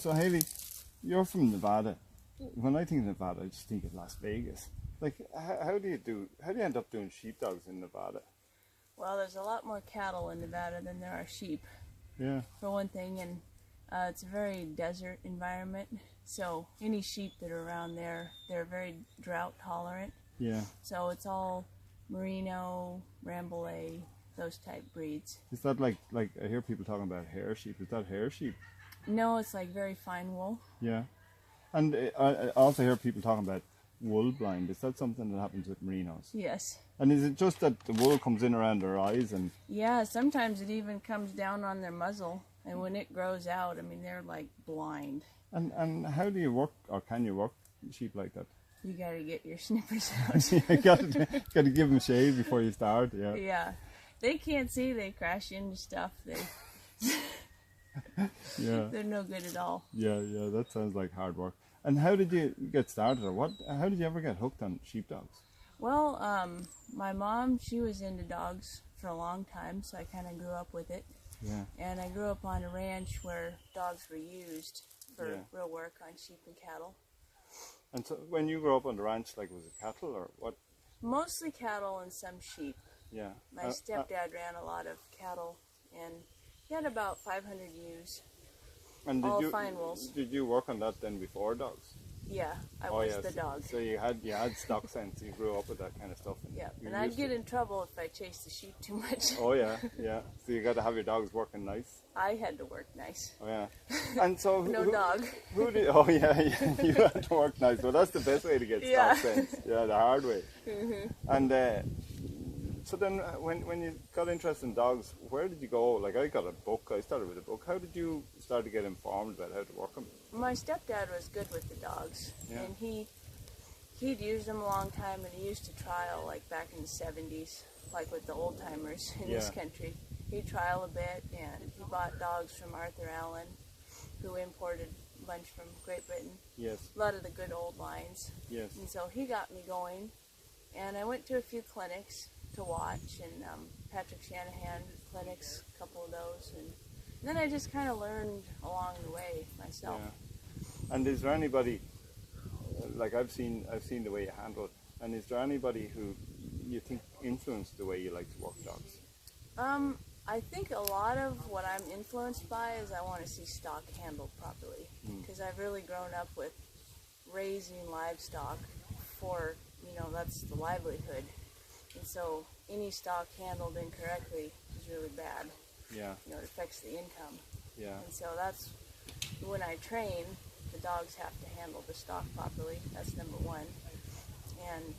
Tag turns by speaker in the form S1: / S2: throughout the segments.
S1: So Haley, you're from Nevada. When I think of Nevada, I just think of Las Vegas. Like, how do you end up doing sheepdogs in Nevada?
S2: Well, there's a lot more cattle in Nevada than there are sheep.
S1: Yeah.
S2: For one thing, and it's a very desert environment. So any sheep that are around there, they're very drought tolerant.
S1: Yeah.
S2: So it's all Merino, Rambouillet, those type breeds.
S1: Is that like I hear people talking about hair sheep? Is that hair sheep?
S2: No, it's like very fine wool.
S1: Yeah. And I also hear people talking about wool blind. Is that something that happens with merinos?
S2: Yes.
S1: And is it just that the wool comes in around their eyes and?
S2: Yeah, sometimes it even comes down on their muzzle, and when it grows out, I mean, they're like blind.
S1: And how do you work, or can you work sheep like that?
S2: You gotta get your snippers out.
S1: You gotta give them shade before you start. Yeah.
S2: Yeah, they can't see. They crash into stuff.
S1: Yeah.
S2: They're no good at all.
S1: Yeah, that sounds like hard work. And how did you get started, or how did you ever get hooked on sheepdogs?
S2: Well, my mom, she was into dogs for a long time, so I kind of grew up with it.
S1: Yeah.
S2: And I grew up on a ranch where dogs were used for real work on sheep and cattle.
S1: And so when you grew up on the ranch, like, was it cattle or what?
S2: Mostly cattle and some sheep.
S1: Yeah.
S2: My stepdad ran a lot of cattle, and he had about 500 ewes.
S1: And
S2: all fine wools.
S1: Did you work on that then before dogs?
S2: Yeah, I was the dog.
S1: So you had stock sense. You grew up with that kind of stuff.
S2: Yeah, and I'd get in trouble if I chased the sheep too much.
S1: Oh yeah. So you got to have your dogs working nice.
S2: I had to work nice.
S1: Oh yeah. And so
S2: no dog.
S1: Who did? Oh yeah, you had to work nice. Well, that's the best way to get stock sense. Yeah, the hard way. And so then, when you got interested in dogs, where did you go? Like, I got a book. I started with a book. How did you start to get informed about how to work them?
S2: My stepdad was good with the dogs, and he'd used them a long time, and he used to trial, like back in the 70s, like with the old timers in this country. He'd trial a bit, and he bought dogs from Arthur Allen, who imported a bunch from Great Britain.
S1: Yes.
S2: A lot of the good old lines.
S1: Yes.
S2: And so he got me going, and I went to a few clinics to watch, and Patrick Shanahan clinics, a couple of those, and then I just kind of learned along the way myself.
S1: Yeah. And is there anybody, like I've seen the way you handle it, and is there anybody who you think influenced the way you like to work dogs?
S2: I think a lot of what I'm influenced by is I want to see stock handled properly, because I've really grown up with raising livestock for, that's the livelihood. And so any stock handled incorrectly is really bad.
S1: Yeah.
S2: It affects the income.
S1: Yeah.
S2: And so that's when I train, the dogs have to handle the stock properly. That's number one. And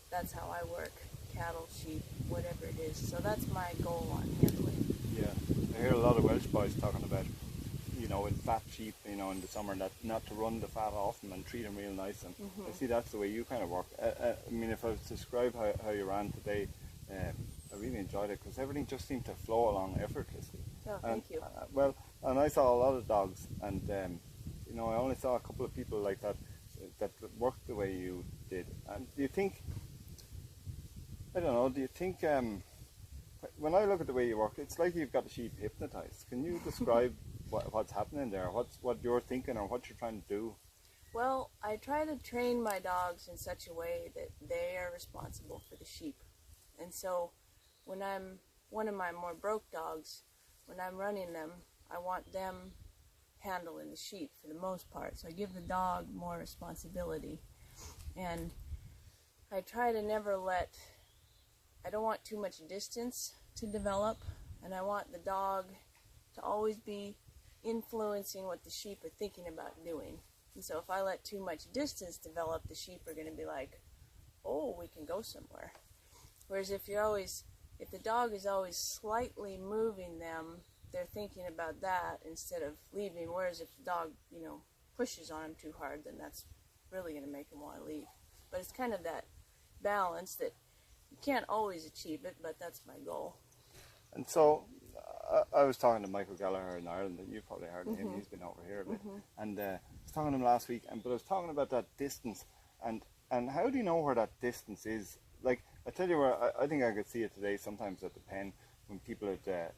S2: that's how I work. Cattle, sheep, whatever it is. So that's my goal on handling.
S1: Yeah. I hear a lot of Welsh boys talking about, in fat sheep, in the summer, not to run the fat off them and treat them real nice. And I see that's the way you kind of work. I mean, if I was to describe how you ran today, I really enjoyed it because everything just seemed to flow along effortlessly.
S2: Oh, thank you.
S1: Well, and I saw a lot of dogs, and I only saw a couple of people like that worked the way you did. And do you think, when I look at the way you work, it's like you've got the sheep hypnotized. Can you describe what's happening there, what you're thinking or what you're trying to do?
S2: Well, I try to train my dogs in such a way that they are responsible for the sheep. And so when I'm one of my more broke dogs, when I'm running them, I want them handling the sheep for the most part. So I give the dog more responsibility. And I try to never I don't want too much distance to develop, and I want the dog to always be influencing what the sheep are thinking about doing. And so if I let too much distance develop, the sheep are going to be like, oh, we can go somewhere. Whereas if the dog is always slightly moving them, they're thinking about that instead of leaving. Whereas if the dog, pushes on them too hard, then that's really going to make them want to leave. But it's kind of that balance that you can't always achieve it, but that's my goal. And
S1: so I was talking to Michael Gallagher in Ireland, and you've probably heard of him. He's been over here a bit. And I was talking to him last week, but I was talking about that distance. And how do you know where that distance is? Like, I tell you where, I think I could see it today sometimes at the pen. when people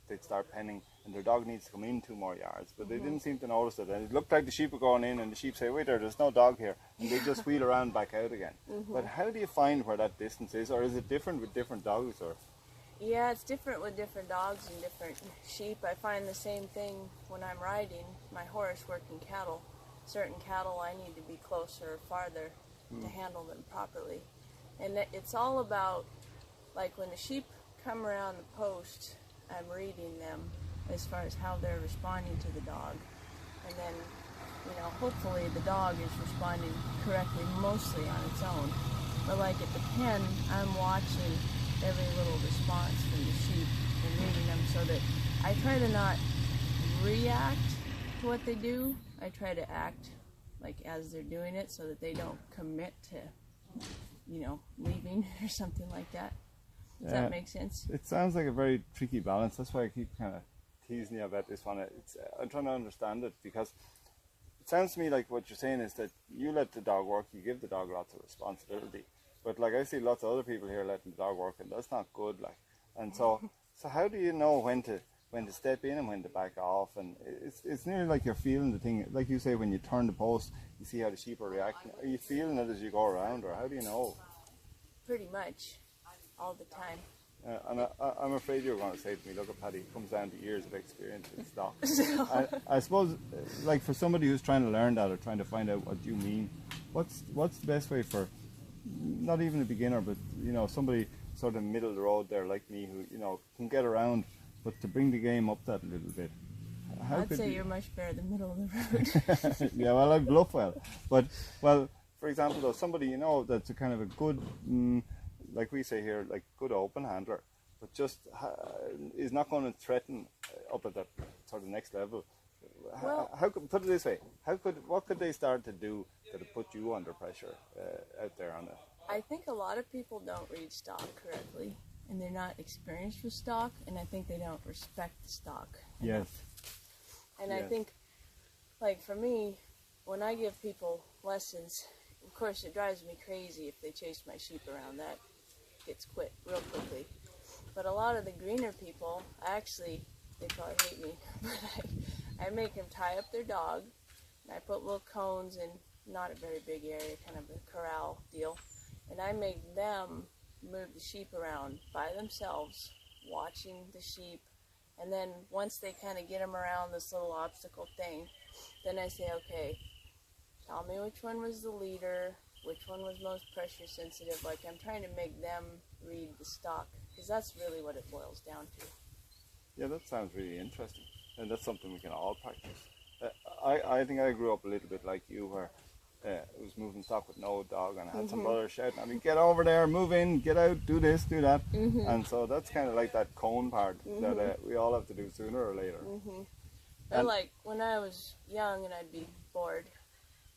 S1: they'd start penning and their dog needs to come in 2 more yards, but they didn't seem to notice it, and it looked like the sheep were going in, and the sheep say, wait there's no dog here, and they just wheel around back out again. But how do you find where that distance is, or is it different with different dogs? Or
S2: Yeah, it's different with different dogs and different sheep. I find the same thing when I'm riding my horse working cattle. Certain cattle I need to be closer or farther to handle them properly. And it's all about, like when the sheep come around the post, I'm reading them as far as how they're responding to the dog. And then, hopefully the dog is responding correctly mostly on its own. But like at the pen, I'm watching every little response from the sheep and reading them so that I try to not react to what they do. I try to act like as they're doing it so that they don't commit to, leaving or something like that. Does that make sense?
S1: It sounds like a very tricky balance. That's why I keep kind of teasing you about this one. I'm trying to understand it, because it sounds to me like what you're saying is that you let the dog work, you give the dog lots of responsibility. But like I see lots of other people here letting the dog work, and that's not good. Like, and so how do you know when to step in and when to back off? And it's nearly like you're feeling the thing. Like you say, when you turn the post, you see how the sheep are reacting. Are you feeling it as you go around, or how do you know?
S2: Pretty much, all the time.
S1: And I'm afraid you're going to say to me, look at Paddy, it comes down to years of experience with stock. I suppose, like for somebody who's trying to learn that or trying to find out what you mean, what's the best way for, not even a beginner, but somebody sort of middle of the road there like me who can get around, but to bring the game up that little bit?
S2: I'd say you're much better than middle of the road.
S1: Yeah, well, I bluff well. But, for example, though, somebody that's a kind of a good, like we say here, like good open handler, but just is not going to threaten up at that sort of next level.
S2: Well,
S1: how could, put it this way, what could they start to do that would put you under pressure out there on it?
S2: I think a lot of people don't read stock correctly, and they're not experienced with stock, and I think they don't respect the stock enough.
S1: Yes.
S2: And I think, like for me, when I give people lessons, of course it drives me crazy if they chase my sheep around. That gets quit real quickly. But a lot of the greener people, they probably hate me, but I make them tie up their dog, and I put little cones in not a very big area, kind of a corral deal, and I make them move the sheep around by themselves, watching the sheep. And then once they kind of get them around this little obstacle thing, then I say, okay, tell me which one was the leader, which one was most pressure sensitive. Like I'm trying to make them read the stock, because that's really what it boils down to.
S1: Yeah, that sounds really interesting, and that's something we can all practice. I think I grew up a little bit like you, where it was moving stock with no dog, and I had some brothers shouting at me, get over there, move in, get out, do this, do that. And so that's kind of like that cone part that we all have to do sooner or later.
S2: Or like when I was young and I'd be bored,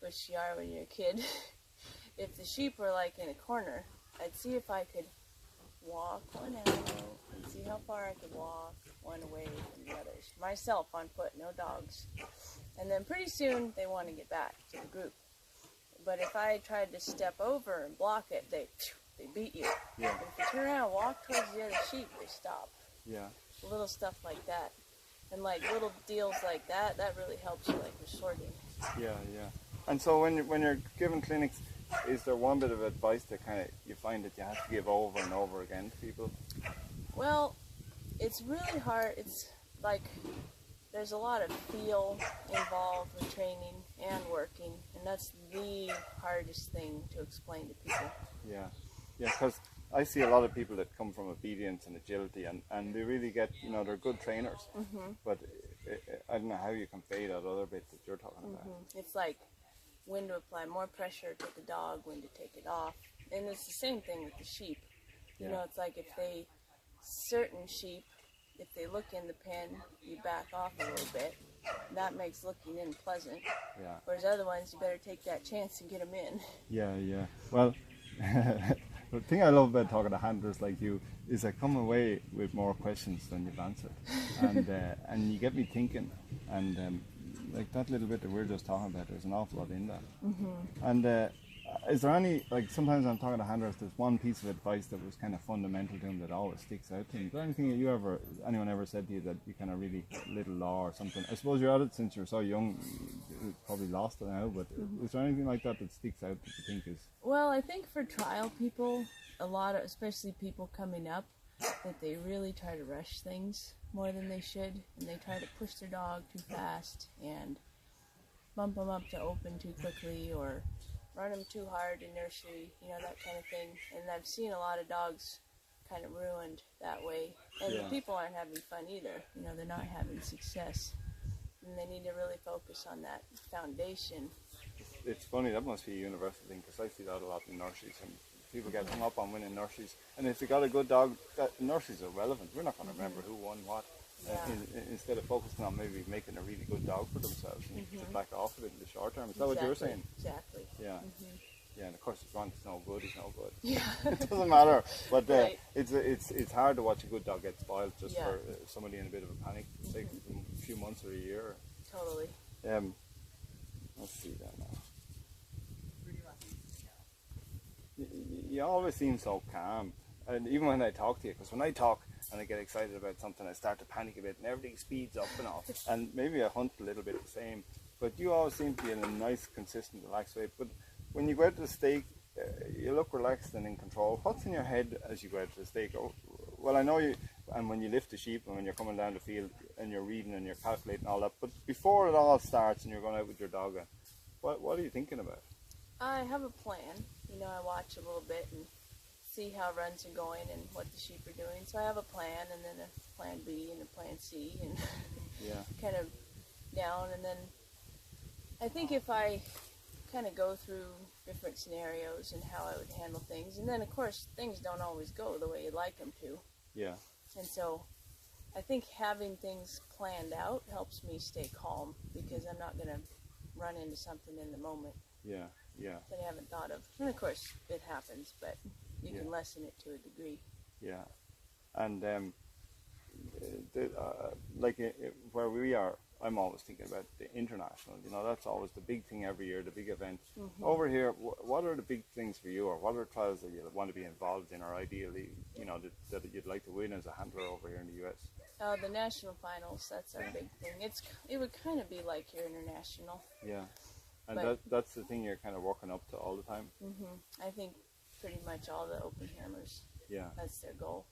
S2: which you are when you're a kid, if the sheep were like in a corner, I'd see if I could walk one out and see how far I could walk one away from the others. Myself on foot, no dogs. And then pretty soon they want to get back to the group. But if I tried to step over and block it, they beat you.
S1: Yeah.
S2: But if you turn around and walk towards the other sheep, they stop.
S1: Yeah.
S2: Little stuff like that. And like little deals like that, that really helps you like with sorting.
S1: Yeah, yeah. And so when you're giving clinics, is there one bit of advice that kind of you find that you have to give over and over again to people?
S2: Well, it's really hard. It's like there's a lot of feel involved with training and working, and that's the hardest thing to explain to people. Yeah,
S1: because I see a lot of people that come from obedience and agility, and they really get, they're good trainers, but I don't know how you convey that other bit that you're talking about.
S2: It's like when to apply more pressure to the dog, when to take it off, and it's the same thing with the sheep. You know, it's like certain sheep, if they look in the pen, you back off a little bit. That makes looking in pleasant.
S1: Yeah.
S2: Whereas other ones, you better take that chance and get them in.
S1: Yeah. Well, the thing I love about talking to handlers like you is I come away with more questions than you've answered, and you get me thinking. And like that little bit that we're just talking about, there's an awful lot in that. And is there any, like sometimes I'm talking to handlers, there's one piece of advice that was kind of fundamental to them that always sticks out to them. Is there anything that anyone ever said to you that you kind of really, little law or something? I suppose you're at it since you're so young, you probably lost it now, but is there anything like that that sticks out that you think is?
S2: Well, I think for trial people, a lot of, especially people coming up, that they really try to rush things more than they should, and they try to push their dog too fast and bump them up to open too quickly or run them too hard in nursery, you know, that kind of thing. And I've seen a lot of dogs kind of ruined that way. And the people aren't having fun either. You know, they're not having success. And they need to really focus on that foundation.
S1: It's funny, that must be a universal thing, because I see that a lot in nurseries. And people get hung up on winning nurseries. And if they got a good dog, nurseries are relevant. We're not going to remember who won what. Instead of focusing on maybe making a really good dog for themselves and to back off of it in the short term. Is that what you're saying?
S2: Exactly.
S1: Yeah. Yeah, and of course, if one is no good, he's no good.
S2: Yeah.
S1: It doesn't matter. But
S2: Right.
S1: it's hard to watch a good dog get spoiled just for somebody in a bit of a panic. It takes a few months or a year.
S2: Totally.
S1: Let's see that now. You always seem so calm, and even when I talk to you, because when I talk and I get excited about something, I start to panic a bit, and everything speeds up and all. And maybe I hunt a little bit the same, but you always seem to be in a nice, consistent, relaxed way. But when you go out to the stake, you look relaxed and in control. What's in your head as you go out to the stake? Oh, well, I know you, and when you lift the sheep and when you're coming down the field and you're reading and you're calculating all that, but before it all starts and you're going out with your dog, what are you thinking about?
S2: I have a plan. You know, I watch a little bit and see how runs are going and what the sheep are doing. So I have a plan, and then a plan B and a plan C, and kind of down. And then I think if I kind of go through different scenarios and how I would handle things, and then of course things don't always go the way you'd like them to.
S1: Yeah.
S2: And so I think having things planned out helps me stay calm, because I'm not going to run into something in the moment.
S1: Yeah. Yeah.
S2: That I haven't thought of. And of course it happens, but you can lessen it to a degree.
S1: Yeah. And where we are, I'm always thinking about the international. You know, that's always the big thing every year, the big event. Over here, what are the big things for you, or what are trials that you want to be involved in, or ideally, you know, that you'd like to win as a handler over here in the US?
S2: The national finals, that's our big thing. It would kind of be like your international.
S1: Yeah. And that's the thing you're kind of working up to all the time?
S2: I think pretty much all the open hammers, that's their goal.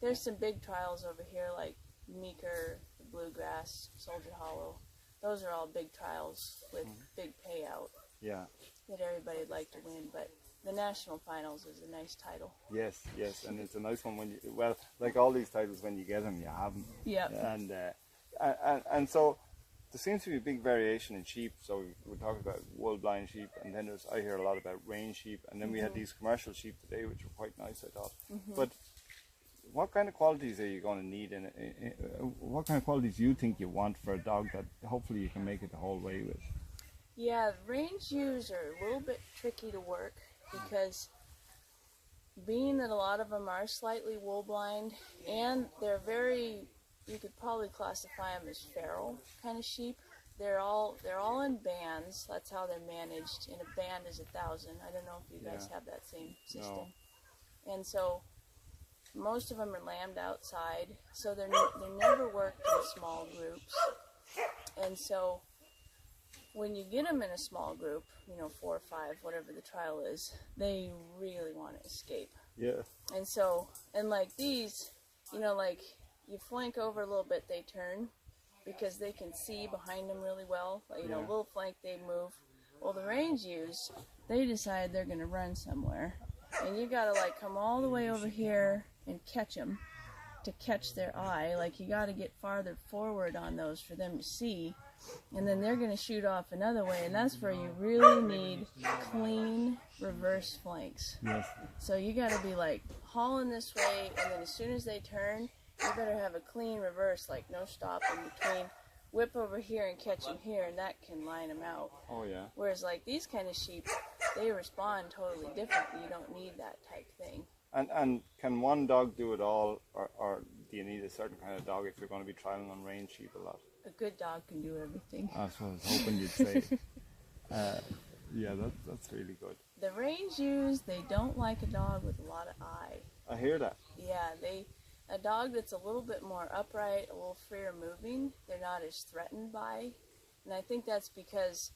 S2: There's some big trials over here like Meeker, the Bluegrass, Soldier Hollow. Those are all big trials with big payout that everybody'd like to win, but the national finals is a nice title. Yes,
S1: and it's a nice one when you, like all these titles, when you get them, you have them.
S2: Yeah.
S1: And so there seems to be a big variation in sheep. So we're talking about wool-blind sheep, and then I hear a lot about range sheep, and then we had these commercial sheep today, which were quite nice, I thought. But what kind of qualities are you going to need what kind of qualities do you think you want for a dog that hopefully you can make it the whole way with?
S2: Yeah, range ewes are a little bit tricky to work, because being that a lot of them are slightly wool blind, and they're very, you could probably classify them as feral kind of sheep. They're all in bands. That's how they're managed. And a band is 1,000. I don't know if you guys have that same system. No. And so most of them are lambed outside, so they're never worked in small groups. And so when you get them in a small group, 4 or 5, whatever the trial is, they really want to escape.
S1: Yeah.
S2: And so, and like these, like you flank over a little bit, they turn, because they can see behind them really well. Like, little flank, they move. Well, the range ewes, they decide they're going to run somewhere. And you got to like come all the way over here and catch them to catch their eye. Like, you got to get farther forward on those for them to see. And then they're going to shoot off another way, and that's where you really need clean reverse flanks.
S1: Yes.
S2: So you got to be like hauling this way, and then as soon as they turn, you better have a clean reverse, like no stop in between. Whip over here and catch them here, and that can line them out.
S1: Oh, yeah.
S2: Whereas like these kind of sheep, they respond totally differently. You don't need that type thing.
S1: And can one dog do it all, or do you need a certain kind of dog if you're going to be trialing on range sheep a lot?
S2: A good dog can do everything.
S1: That's what I was hoping you'd say. Yeah, that's really good.
S2: The range ewes, they don't like a dog with a lot of eye.
S1: I hear that.
S2: Yeah, a dog that's a little bit more upright, a little freer moving, they're not as threatened by. And I think that's because,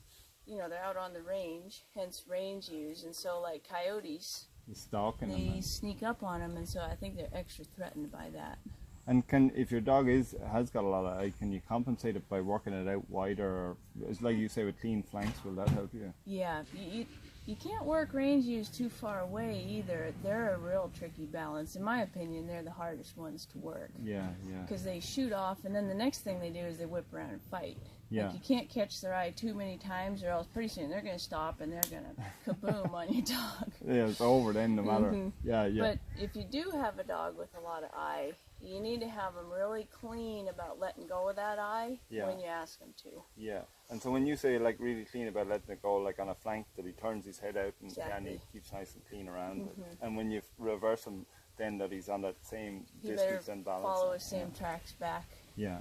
S2: you know, they're out on the range, hence range ewes. And so like coyotes,
S1: Stalking them.
S2: they sneak up on them, and so I think they're extra threatened by that.
S1: And if your dog has got a lot of eye, can you compensate it by working it out wider? Or it's like you say with clean flanks, will that help you?
S2: Yeah, you can't work range ewes too far away either. They're a real tricky balance. In my opinion, they're the hardest ones to work.
S1: Yeah.
S2: Because they shoot off, and then the next thing they do is they whip around and fight.
S1: Yeah.
S2: Like, you can't catch their eye too many times, or else pretty soon they're going to stop and they're going to kaboom on your dog.
S1: Yeah, it's over then, no matter. Yeah.
S2: But if you do have a dog with a lot of eye, you need to have them really clean about letting go of that eye when you ask them to.
S1: Yeah. And so when you say like really clean about letting it go, like on a flank that he turns his head out and, and he keeps nice and clean around it. And when you reverse him, then that he's on that same distance and balance.
S2: Follow his same tracks back.
S1: Yeah.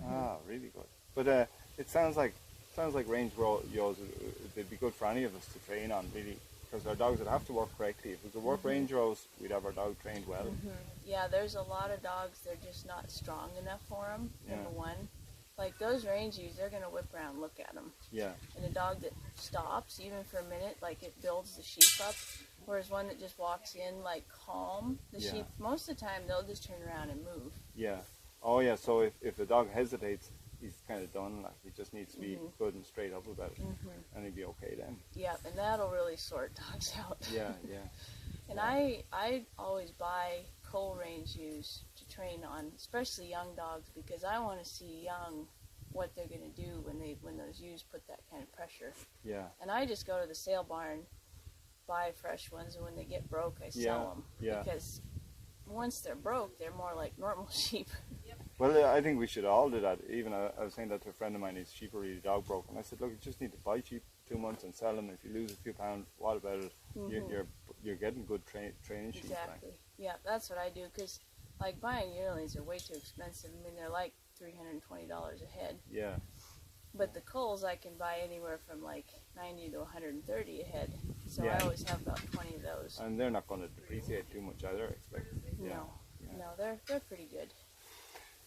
S1: Ah, really good. But it sounds like range ewes they'd be good for any of us to train on, really, because our dogs would have to work correctly. If we could work range ewes, we'd have our dog trained well.
S2: Yeah, there's a lot of dogs, they're just not strong enough for them, number one. Like those range ewes, they're going to whip around and look at them.
S1: Yeah.
S2: And a dog that stops, even for a minute, like it builds the sheep up. Whereas one that just walks in like calm, the sheep, most of the time they'll just turn around and move.
S1: Yeah. Oh yeah, so if the dog hesitates, he's kind of done. Like he just needs to be good and straight up about it, and he'll be okay then.
S2: Yeah, and that'll really sort dogs out.
S1: Yeah.
S2: And I always buy cull range ewes to train on, especially young dogs, because I want to see young what they're going to do when those ewes put that kind of pressure.
S1: Yeah.
S2: And I just go to the sale barn, buy fresh ones, and when they get broke, I sell them.
S1: Yeah.
S2: Because once they're broke, they're more like normal sheep.
S1: Well, I think we should all do that. Even I was saying that to a friend of mine, his sheep are really dog broke, and I said, look, you just need to buy sheep 2 months and sell them. If you lose a few pounds, what about it? You're getting good training sheep.
S2: Exactly. Yeah, that's what I do, because like buying yearlings are way too expensive. I mean, they're like $320 a head.
S1: Yeah.
S2: But the culls I can buy anywhere from like 90 to 130 a head. So I always have about 20 of those.
S1: And they're not going to depreciate too much either, I expect.
S2: No, they're pretty good.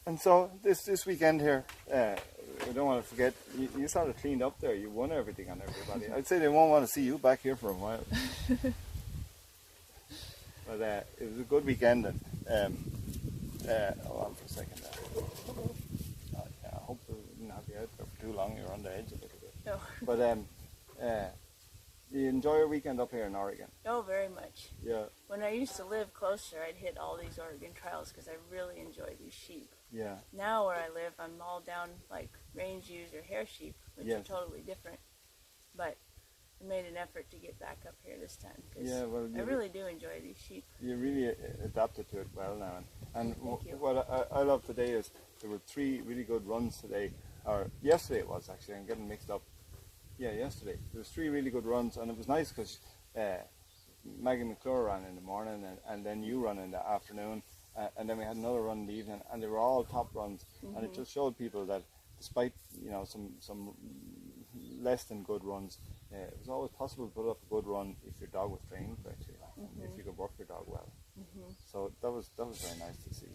S1: And so this weekend here, we don't want to forget, you sort of cleaned up there. You won everything on everybody. I'd say they won't want to see you back here for a while. But it was a good weekend. And, hold on for a second. I hope we didn't have you out there for too long. You're on the edge a little bit.
S2: No.
S1: But you enjoy your weekend up here in Oregon?
S2: Oh, very much.
S1: Yeah.
S2: When I used to live closer, I'd hit all these Oregon trails because I really enjoy these sheep.
S1: Yeah.
S2: Now where I live, I'm all down like range ewes or hair sheep, which are totally different. But I made an effort to get back up here this time because I really do enjoy these sheep.
S1: You really adapted to it well now. And what I love today is there were 3 really good runs today, or yesterday it was actually, I'm getting mixed up. Yeah, yesterday. There was 3 really good runs, and it was nice because Maggie McClure ran in the morning, and then you ran in the afternoon, and then we had another run in the evening, and they were all top runs, and it just showed people that despite some less than good runs, it was always possible to put up a good run if your dog was trained correctly, if you could work your dog well. So that was very nice to see.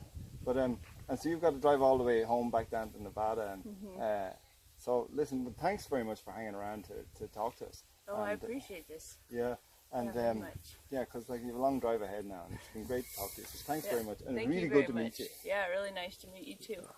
S1: But and so you've got to drive all the way home back down to Nevada, and so listen, thanks very much for hanging around to talk to us.
S2: Oh, and I appreciate this.
S1: Yeah, and
S2: very much.
S1: Yeah, because like you have a long drive ahead now, and it's been great to talk to you. So thanks very much, and
S2: Thank
S1: really
S2: you
S1: good
S2: very
S1: to
S2: much.
S1: meet you.
S2: Yeah, really nice to meet you too.